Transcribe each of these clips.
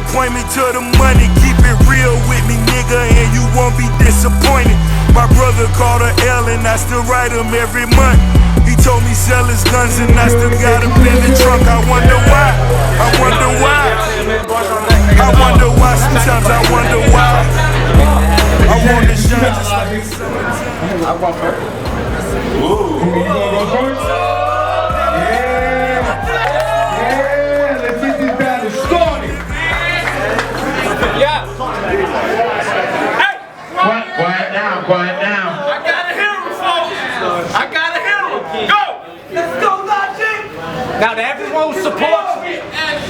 Just point me to the money, keep it real with me, nigga, and you won't be disappointed. My brother called a L and I still write him every month. He told me sell his guns and I still got him in the trunk. I wonder why, I wonder why, I wonder why, sometimes I wonder why. I want to shine just like the summertime. I want her. Ooh. You wanna go first? Yeah, let's get this battle started. Yeah. Hey! Quiet down, quiet down. I gotta hear him, folks. I gotta hear him. Go! Let's go, Logik! Now that everyone supports me.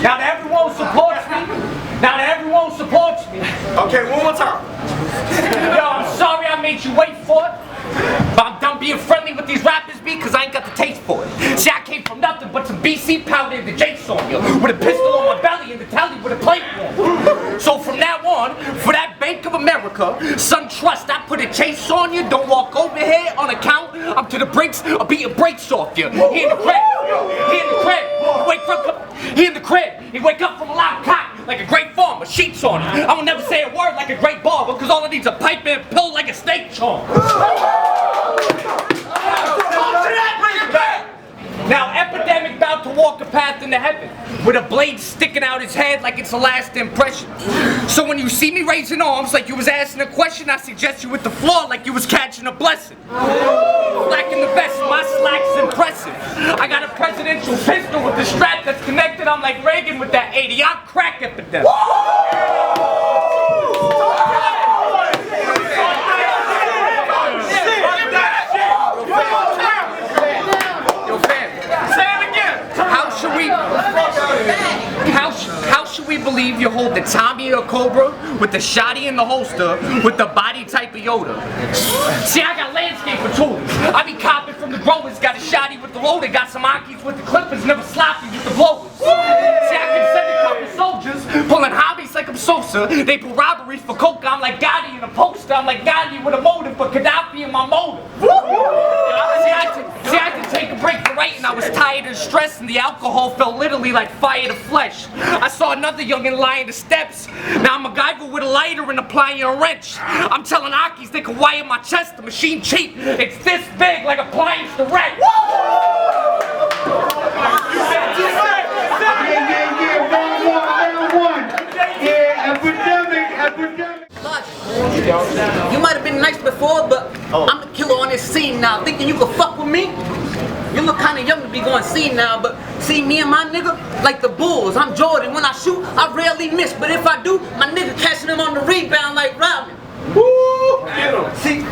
Now that everyone supports me. Now that everyone supports me. Okay, one more time. Yo, I'm sorry I made you wait for it. But I'm done being friendly with these rappers, B, cause I ain't got the taste for it. See, I came from nothing but some BC powder and the Jake's on you, with a pistol on my belly and the telly with a platform. So from now on, for that Bank of America, SunTrust, I put a chase on you. Don't walk over here on account. I'm to the brakes, I'll beat your brakes off you. He in the crib, he in the crib. He in the crib. He wake up from a loud cock like a great farmer, sheets on him. I will never say a word like a great barber, cause all I need's a pipe and a pill like a snake charm. Now Epidemikk about to walk a path into heaven with a blade sticking out his head like it's the last impression. So when you see me raising arms like you was asking a question, I suggest you hit the floor like you was catching a blessing. Black in the vest, my slack's impressive. I got a presidential pistol with the strap that's connected. I'm like Reagan with that 80. I'm crack epidemic. How should we believe you hold the Tommy or Cobra with the shotty in the holster with the body type of Yoda? See, I got landscaper tools. I be copping from the growers, got a shotty with the loader, got some Akis with the clippers, never sloppy with the blowers. See, I can send a couple soldiers, pulling hobbies like I'm Sosa. They pull robberies for coke, I'm like Gotti in a poster. I'm like Gandhi with a motive for Gaddafi in my motive. See, I had to take a break for writing. I was tired and stressed, and the alcohol felt literally like fire to flesh. I saw another youngin' lying the steps. Now I'm a MacGyver with a lighter and applying a wrench. I'm telling Akis they can wire my chest. The machine cheap. It's this big, like appliance to wreck. Yeah, epidemic. Logik, you might have been nice before, but I'm the killer on this scene now. Thinking you could fuck with me? You look kinda young to be going scene now, but see me and my nigga, like the Bulls. I'm Jordan. When I shoot, I rarely miss, but if I do, my nigga catching him on the rebound like Robin. Woo! Get him. See?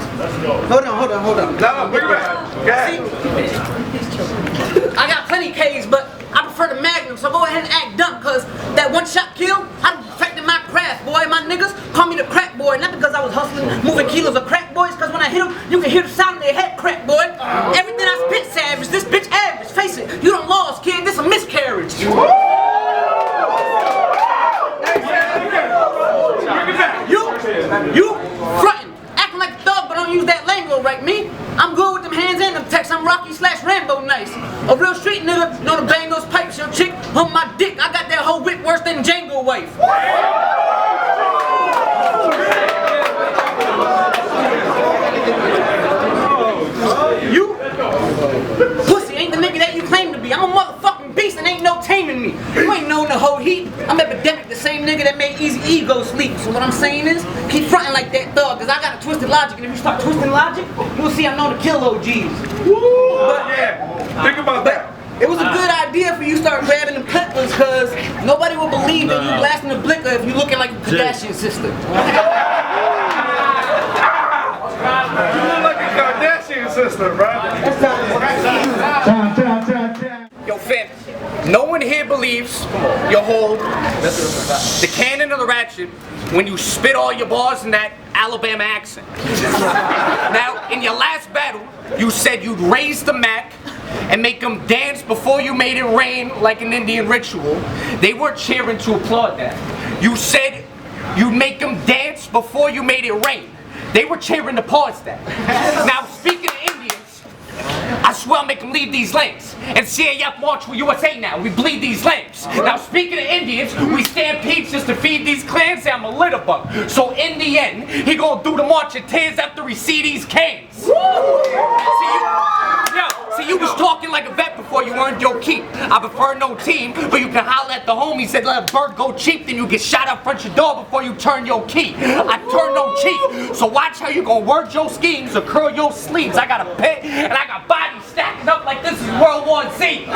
Hold on. No, bring it back. Okay. See? I got plenty K's, but I prefer the Magnum, so go ahead and act dumb, cause that one shot kill, I'm perfecting my craft, boy. My niggas call me the crack boy, not because I was hustling, moving kilos of crack boys, cause when I hit them, you can hear the sound of their head crack, boy. Everything I spit savage, this bitch average. Face it, you done lost, kid, this a miscarriage. You frontin', acting like a thug, but don't use that lingo right. Me, I'm good with them hands and them texts. I'm Rocky/Rambo nice. A real street nigga, know to bang those pipes. Your chick on my dick, I got that whole whip worse than Django wife. You pussy ain't the nigga that you claim to be. I'm a motherfucking beast and ain't no taming me. You ain't known the whole heat. I'm Epidemikk, the same nigga that made Easy go sleep. So what I'm saying is, keep fronting like that thug, cause I got a twisted logic, and if you start twisting logic, you'll see I'm known to kill OGs. But yeah, think about that. It was a good idea for you to start grabbing them clippers, cause nobody will believe that you blasting the blicker if you looking like a Kardashian sister. You look like a Kardashian sister, right? Yo, fam, no one here believes you hold the cannon of the ratchet when you spit all your bars in that Alabama accent. Now, in your last battle, you said you'd raise the Mac and make them dance before you made it rain like an Indian ritual. They weren't cheering to applaud that. You said you'd make them dance before you made it rain. They were cheering to pause that. Now, speaking of Indians, I swear I'll make them leave these lanes. And CAF march with USA now, we bleed these lanes. Now speaking of Indians, we stampede just to feed these clans, I'm a litter bug. So in the end, he gonna do the march of tears after he see these canes. See, you was talking like a vet before you earned your keep. I prefer no team, but you can holler at the homie, said let a bird go cheap, then you get shot out front your door before you turn your key. I turn no cheek, so watch how you gonna word your schemes or curl your sleeves. I got a pit, and I got bodies stacking up like this is World War Z.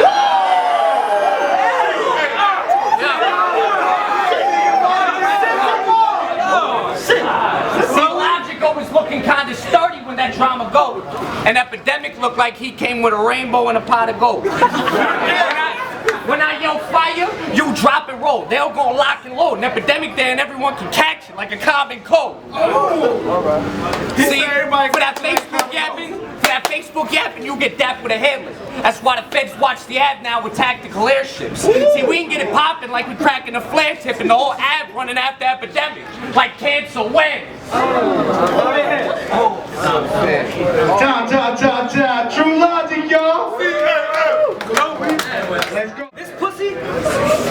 Logic always looking kinda sturdy when that drama goes. And Epidemikk looked like he came with a rainbow and a pot of gold. When I yell fire, you drop and roll. They'll go lock and load. An Epidemikk there and everyone can catch it like a common cold. See, for that Facebook yapping, you get dapped with a headless. That's why the feds watch the ad now with tactical airships. See, we can get it popping like we cracking a flare tip and the whole ad running after Epidemikk. Like cancer wins. Ta. True logic, y'all. Let's go. This pussy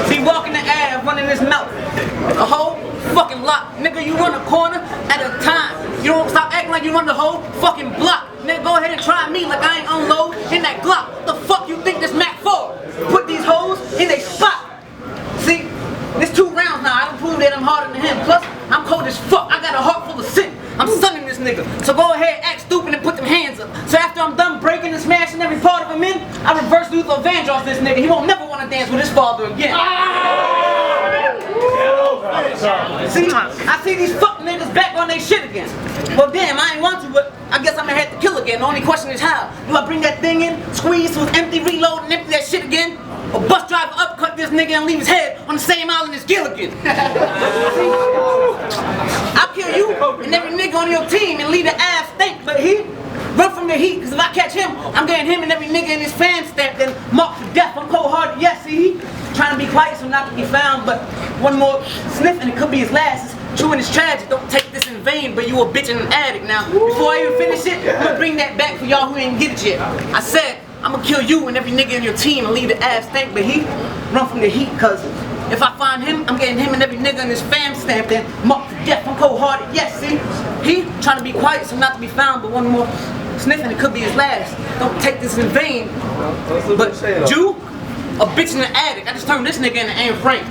be walking the ad running his mouth. A whole fucking lot. Nigga, you run a corner at a time. You don't stop acting like you run the whole fucking block. Nigga, go ahead and try me like I ain't unload in that Glock. What the fuck you think this Mac for? Put these hoes in they spot. See, it's 2 rounds now. I done proved that I'm harder than him. Plus, I'm cold as fuck. I got a heart full of sin. I'm sunning this nigga. So go ahead, act stupid and put them hands up. So after I'm done breaking and smashing every part of him in, I reverse Luther Vandross this nigga. He won't never want to dance with his father again. See, I see these fuck niggas back on their shit again. Well damn, I ain't want to, but I guess I'm gonna have to kill again. The only question is how. Do I bring that thing in, squeeze so it's empty, reload and empty that shit again? Or bus driver upcut this nigga and leave his head on the same island as Gilligan? I'll kill you and every nigga on your team and leave the ass stink, but he run from the heat, cause if I catch him, I'm getting him and every nigga in his fan stamp then marked for death. I'm cold-hearted, yes, see, he trying to be quiet so not to be found, but one more sniff and it could be his last. It's true and it's tragic, don't take this in vain, but you a bitch and an addict. Now, before I even finish it, I'm gonna bring that back for y'all who didn't get it yet. I said, I'm gonna kill you and every nigga in your team and leave the ass stink, but he run from the heat, cause if I find him, I'm getting him and every nigga in his fam stamp then marked for death. I'm cold-hearted, yes, see, he trying to be quiet so not to be found, but one more sniff and it could be his last. Don't take this in vain, but Jew, a bitch and an addict. I just turned this nigga into Anne Frank.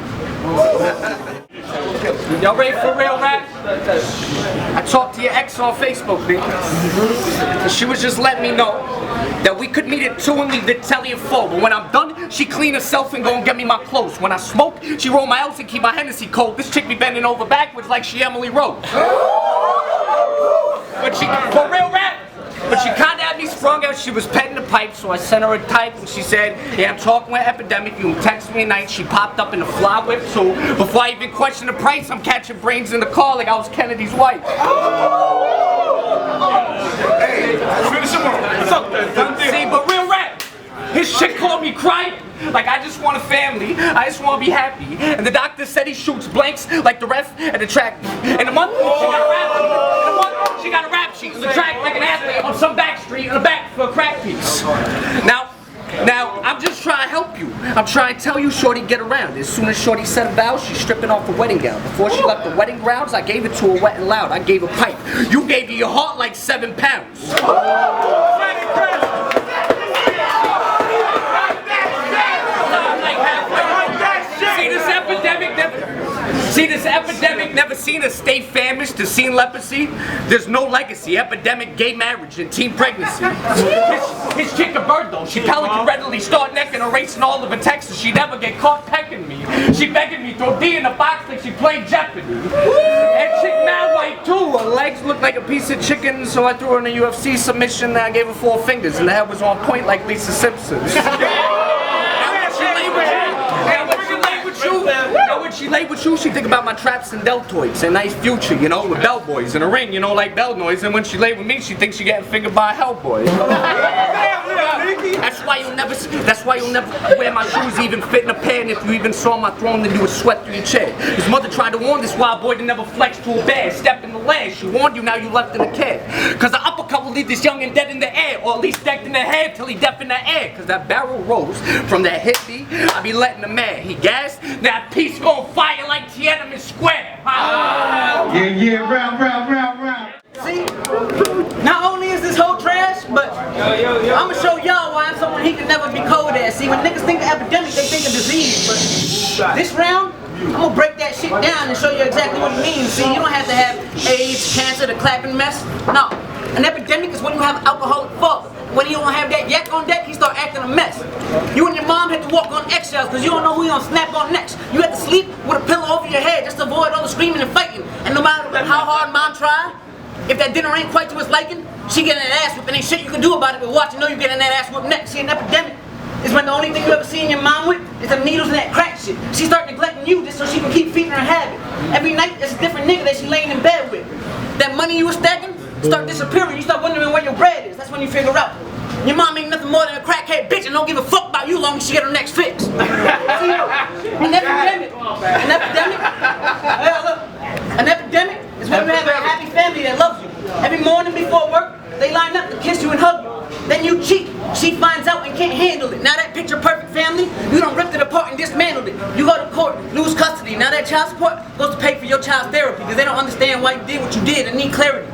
Y'all ready for real rap? I talked to your ex on Facebook, nigga. And she was just letting me know that we could meet at 2 and leave the telly at 4. But when I'm done, she clean herself and go and get me my clothes. When I smoke, she roll my L's and keep my Hennessy cold. This chick be bending over backwards like she Emily Rose. But she, for real rap? But she kinda had me sprung out, she was petting the pipe, so I sent her a type and she said, yeah, I'm talking with Epidemikk, you can text me at night. She popped up in the fly whip, so before I even question the price, I'm catching brains in the car like I was Kennedy's wife. Hey, finish him off. What's up, man? See, but real rap, his chick called me crying. Like I just want a family, I just want to be happy. And the doctor said he shoots blanks like the ref at the track. In a month, she got a rap sheet. In a month, she got a rap sheet. In the track like an athlete on some back street in the back for a crack piece. Now, I'm just trying to help you. I'm trying to tell you, shorty, get around. As soon as shorty said a vow, she's stripping off the wedding gown. Before she left the wedding grounds, I gave it to her wet and loud. I gave her pipe. You gave her your heart like 7 pounds. See, this epidemic never seen a state famished to seen leprosy. There's no legacy. Epidemic, gay marriage, and teen pregnancy. His chick a bird though. She probably could readily start necking, erasing all of her texts. She never get caught pecking me. She begging me, throw D in the box like she played Jeopardy. And chick mad white too. Her legs look like a piece of chicken, so I threw her in a UFC submission. And I gave her 4 fingers, and the head was on point like Lisa Simpson's. Now when she lay with you, she think about my traps and deltoids and nice future, you know, with bellboys in a ring, you know, like bell noise. And when she lay with me, she thinks she getting fingered by a hellboy. That's why you'll never wear my shoes, even fit in a pair. And if you even saw my throne, then you would sweat through your chair. His mother tried to warn this wild boy to never flex to a bear. Step in the lair. She warned you, now you left in a care. Cause the uppercut will leave this youngin' dead in the air, or at least decked in the head till he deaf in the air. Cause that barrel rolls from that hit beat, I be letting the man. He gassed, that piece gon' fire like Tiananmen Square. Yeah, round. See, not only is this whole trash, but I'ma show y'all why I'm someone he can never be cold at. See, when niggas think of epidemic, they think of disease, but this round, I'm gonna break that shit down and show you exactly what it means. See, you don't have to have AIDS, cancer, the clapping mess. No, an epidemic is when you have an alcoholic father. When you don't have that yak on deck, he start acting a mess. You and your mom had to walk on eggshells because you don't know who you gonna snap on next. You had to sleep with a pillow over your head just to avoid all the screaming and fighting. And no matter how hard mom tried, if that dinner ain't quite to his liking, she getting that ass whipped and ain't shit you can do about it but watch and know you getting that ass whipped next. See, an epidemic is when the only thing you ever see in your mom with is them needles and that crack shit. She start neglecting you just so she can keep feeding her habit. Every night there's a different nigga that she laying in bed with. That money you was stacking start disappearing. You start wondering where your bread is. That's when you figure out your mom ain't nothing more than a crackhead bitch and don't give a fuck about you long as she get her next fix. See, an epidemic is when you have a happy family that loves you. Every morning before work, they line up to kiss you and hug you. Then you cheat. She finds out and can't handle it. Now that picture perfect family, you done ripped it apart and dismantled it. You go to court, lose custody. Now that child support goes to pay for your child's therapy because they don't understand why you did what you did and need clarity.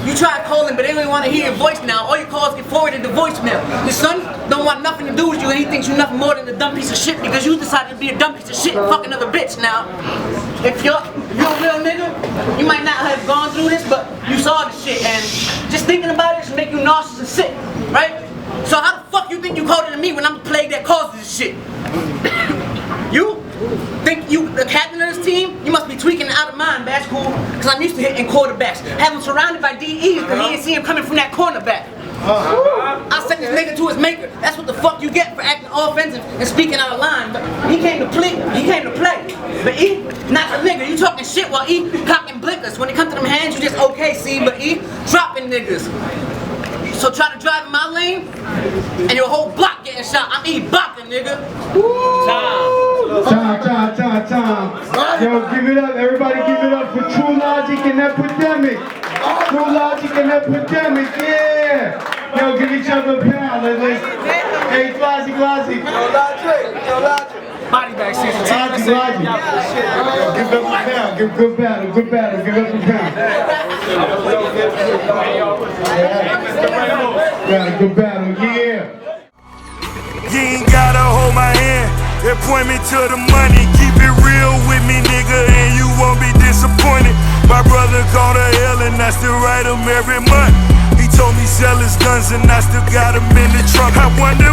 You try calling, but they don't even want to hear your voice now. All your calls get forwarded to voicemail. Your son don't want nothing to do with you and he thinks you're nothing more than a dumb piece of shit because you decided to be a dumb piece of shit and fuck another bitch. Now, if you're a real nigga, you might not have gone through this, but you saw the shit and just thinking about it should make you nauseous and sick, right? So how the fuck you think you colder than me when I'm the plague that causes this shit? You think you the captain of this team? You must be tweaking out of mind, but that's cool. Cause I'm used to hitting quarterbacks. Have him surrounded by DEs cause he didn't see him coming from that cornerback. I sent this nigga to his maker. That's what the fuck you get for acting offensive and speaking out of line. But he came to play. But E, not a nigga. You talking shit while E cocking blinkers. When it comes to them hands, you just okay, see, but E dropping niggas. So try to drive in my lane, and your whole block getting shot. I'm E-blocking, nigga. Time. Yo, give it up. Everybody give it up for True Logic and Epidemikk. True Logic and Epidemikk, yeah. Yo, give each other a pound. Hey, Logic. Yo, Logic. Body bag season. Logic. Yo, give them a pound. Give good battle. Give us a pound. Yeah, good battle, yeah. You ain't gotta hold my hand and point me to the money. Keep it real with me, nigga, and you won't be disappointed. My brother called a L and I still write him every month. He told me sell his guns and I still got him in the trunk. I wonder